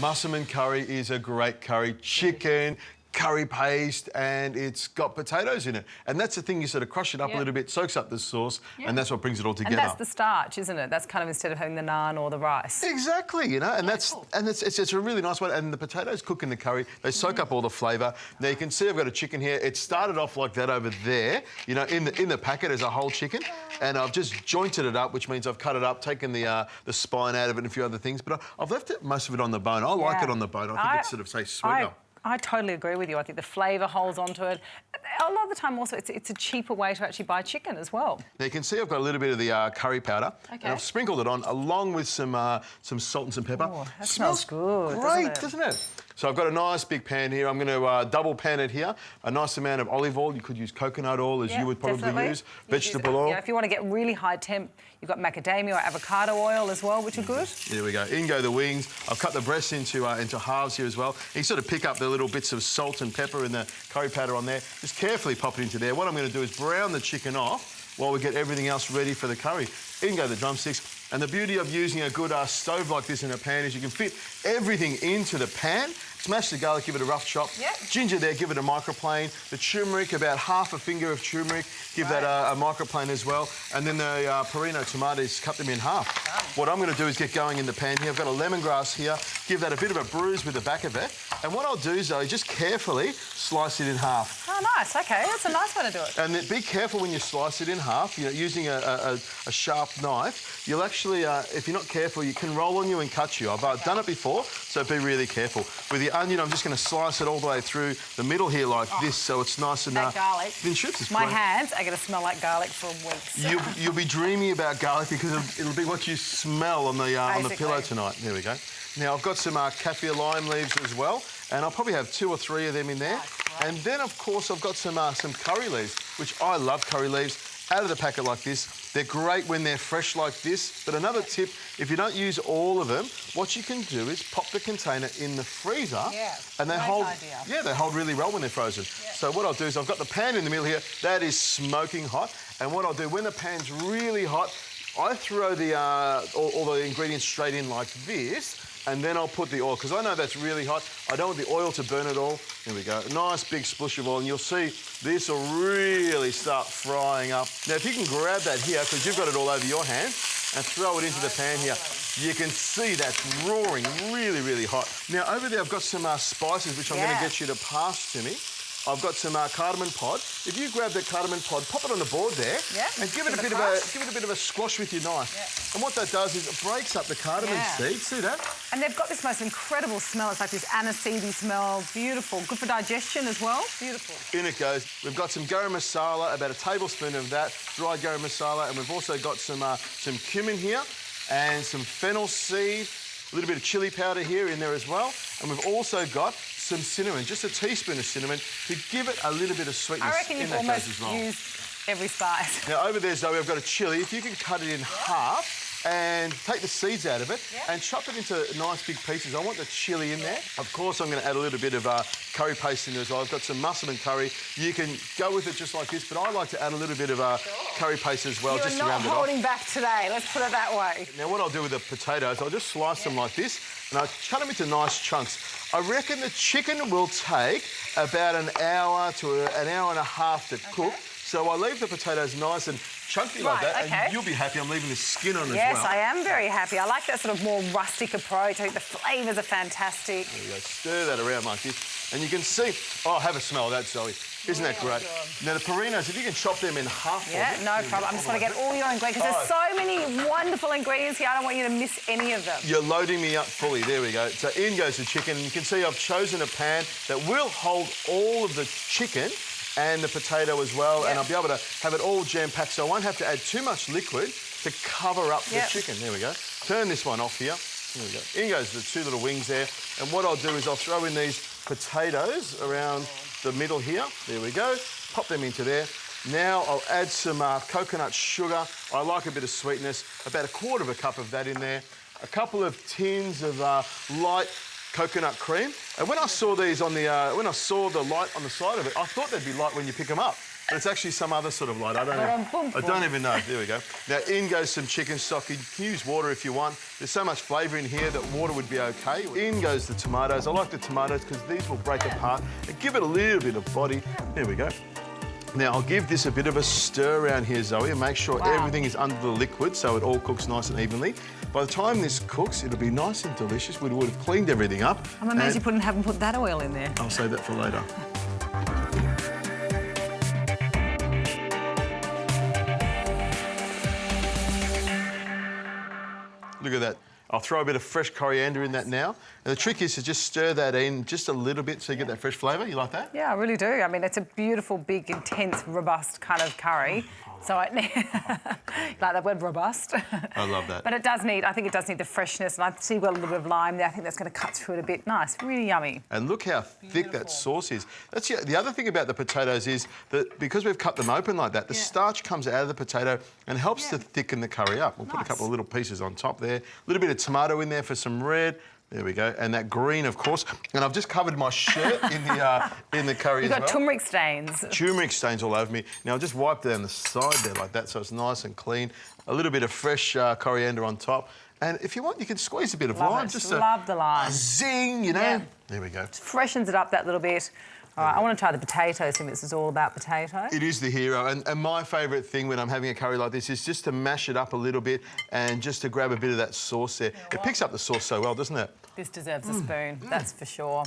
Musselman curry is a great curry. Chicken, curry paste, and it's got potatoes in it. And that's the thing, you sort of crush it up a little bit, soaks up the sauce, and that's what brings it all together. And that's the starch, isn't it? That's kind of instead of having the naan or the rice. Exactly, you know, and it's a really nice one. And the potatoes cook in the curry, they soak up all the flavour. Now you can see I've got a chicken here. It started off like that over there, you know, in the packet as a whole chicken, and I've just jointed it up, which means I've cut it up, taken the spine out of it and a few other things, but I've left most of it on the bone. I like it on the bone. I think it's sort of, say, sweeter. I totally agree with you. I think the flavour holds onto it. A lot of the time also it's a cheaper way to actually buy chicken as well. Now you can see I've got a little bit of the curry powder. And I've sprinkled it on along with some salt and some pepper. Oh, that smells good, great, doesn't it? So I've got a nice big pan here. I'm going to double pan it here. A nice amount of olive oil. You could use coconut oil, as you would probably use. Vegetable oil. Yeah, if you want to get really high temp, you've got macadamia or avocado oil as well, which are good. There we go. In go the wings. I've cut the breasts into halves here as well. You sort of pick up the little bits of salt and pepper and the curry powder on there. Just carefully pop it into there. What I'm going to do is brown the chicken off while we get everything else ready for the curry. In go the drumsticks. And the beauty of using a good stove like this in a pan is you can fit everything into the pan. Smash the garlic, give it a rough chop. Ginger there, give it a microplane. The turmeric, about half a finger of turmeric, give that a microplane as well. And then the perino tomatoes, cut them in half. What I'm going to do is get going in the pan here. I've got a lemongrass here. Give that a bit of a bruise with the back of it. And what I'll do, Zoe, just carefully slice it in half. Oh, nice. OK, that's a nice way to do it. And then be careful when you slice it in half. You know, using a sharp knife, you'll actually, if you're not careful, you can roll on you and cut you. I've done it before, so be really careful. With the onion, I'm just going to slice it all the way through the middle here like this, so it's nice and garlic. thin strips. My hands are going to smell like garlic for weeks. You'll be dreamy about garlic because it'll be what you smell on the pillow tonight. There we go. Now I've got some kaffir lime leaves as well, and I'll probably have 2 or 3 of them in there. And then of course I've got some curry leaves, which I love curry leaves. Out of the packet like this. They're great when they're fresh like this. But another tip, if you don't use all of them, what you can do is pop the container in the freezer. And they hold. Yeah, they hold really well when they're frozen. So what I'll do is I've got the pan in the middle here. That is smoking hot. And what I'll do, when the pan's really hot, I throw all the ingredients straight in like this. And then I'll put the oil, because I know that's really hot. I don't want the oil to burn it all. Here we go. A nice big splush of oil, and you'll see this will really start frying up. Now, if you can grab that here, because you've got it all over your hand, and throw it into the pan here, you can see that's roaring really, really hot. Now, over there, I've got some spices, which I'm going to get you to pass to me. I've got some cardamom pod. If you grab that cardamom pod, pop it on the board there, and give it a bit of a squash with your knife. And what that does is it breaks up the cardamom seeds. See that? And they've got this most incredible smell. It's like this aniseedy smell. Beautiful. Good for digestion as well. Beautiful. In it goes. We've got some garam masala, about a tablespoon of that, dry garam masala, and we've also got some cumin here and some fennel seed, a little bit of chilli powder here in there as well, and we've also got some cinnamon, just a teaspoon of cinnamon to give it a little bit of sweetness. I reckon you've almost used every spice. Now over there, Zoe, I've got a chilli. If you can cut it in half and take the seeds out of it and chop it into nice big pieces. I want the chilli in there. Of course, I'm going to add a little bit of curry paste in there as well. I've got some Musselman curry. You can go with it just like this, but I like to add a little bit of curry paste as well, just to round it off. You're not holding back today, let's put it that way. Now, what I'll do with the potatoes, I'll just slice them like this, and I'll cut them into nice chunks. I reckon the chicken will take about an hour to an hour and a half to cook. So I leave the potatoes nice and chunky like that, and you'll be happy I'm leaving the skin on as well. Yes, I am very happy. I like that sort of more rustic approach. I think the flavours are fantastic. There you go. Stir that around like this, and you can see... Oh, have a smell of that, Zoe. Isn't that great? Now, the perinos, if you can chop them in half... no problem. I'm just going to get all your ingredients. There's so many wonderful ingredients here. I don't want you to miss any of them. You're loading me up fully. There we go. So in goes the chicken. And you can see I've chosen a pan that will hold all of the chicken and the potato as well, and I'll be able to have it all jam-packed, so I won't have to add too much liquid to cover up the chicken. There we go. Turn this one off here. There we go. In goes the 2 little wings there, and what I'll do is I'll throw in these potatoes around the middle here. There we go. Pop them into there. Now I'll add some coconut sugar. I like a bit of sweetness. About 1/4 cup of that in there. A couple of tins of light coconut cream. And when I saw these on the, when I saw the light on the side of it, I thought they'd be light when you pick them up. but it's actually some other sort of light. I don't even know. There we go. Now, in goes some chicken stock. You can use water if you want. There's so much flavour in here that water would be OK. In goes the tomatoes. I like the tomatoes because these will break apart and give it a little bit of body. There we go. Now, I'll give this a bit of a stir around here, Zoe, and make sure everything is under the liquid so it all cooks nice and evenly. By the time this cooks, it'll be nice and delicious. We would have cleaned everything up. I'm amazed you haven't put that oil in there. I'll save that for later. Look at that. I'll throw a bit of fresh coriander in that now. And the trick is to just stir that in just a little bit so you get that fresh flavour. You like that? Yeah, I really do. I mean, it's a beautiful, big, intense, robust kind of curry. So I like that word, robust. I love that. But I think it does need the freshness, and I see we've got a little bit of lime there. I think that's going to cut through it a bit. Nice, really yummy. And look how thick that sauce is. That's the other thing about the potatoes is that because we've cut them open like that, the starch comes out of the potato and helps to thicken the curry up. We'll put a couple of little pieces on top there. A little bit of tomato in there for some red. There we go, and that green, of course. And I've just covered my shirt in the curry as well. You've got turmeric stains. Turmeric stains all over me. Now, I'll just wipe down the side there like that so it's nice and clean. A little bit of fresh coriander on top. And if you want, you can squeeze a bit of lime. Love the lime. A zing, you know. Yeah. There we go. Just freshens it up that little bit. All right, I want to try the potatoes, since this is all about potato. It is the hero, and my favourite thing when I'm having a curry like this is just to mash it up a little bit and just to grab a bit of that sauce there. It picks up the sauce so well, doesn't it? This deserves a spoon, that's for sure.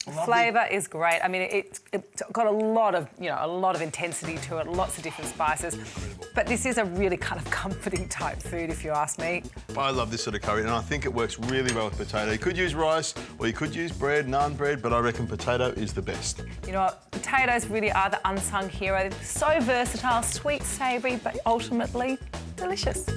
The flavour is great. I mean, it's got a lot of intensity to it, lots of different spices. But this is a really kind of comforting type food, if you ask me. I love this sort of curry, and I think it works really well with potato. You could use rice, or you could use bread, naan bread, but I reckon potato is the best. You know what? Potatoes really are the unsung hero. They're so versatile, sweet, savoury, but ultimately delicious.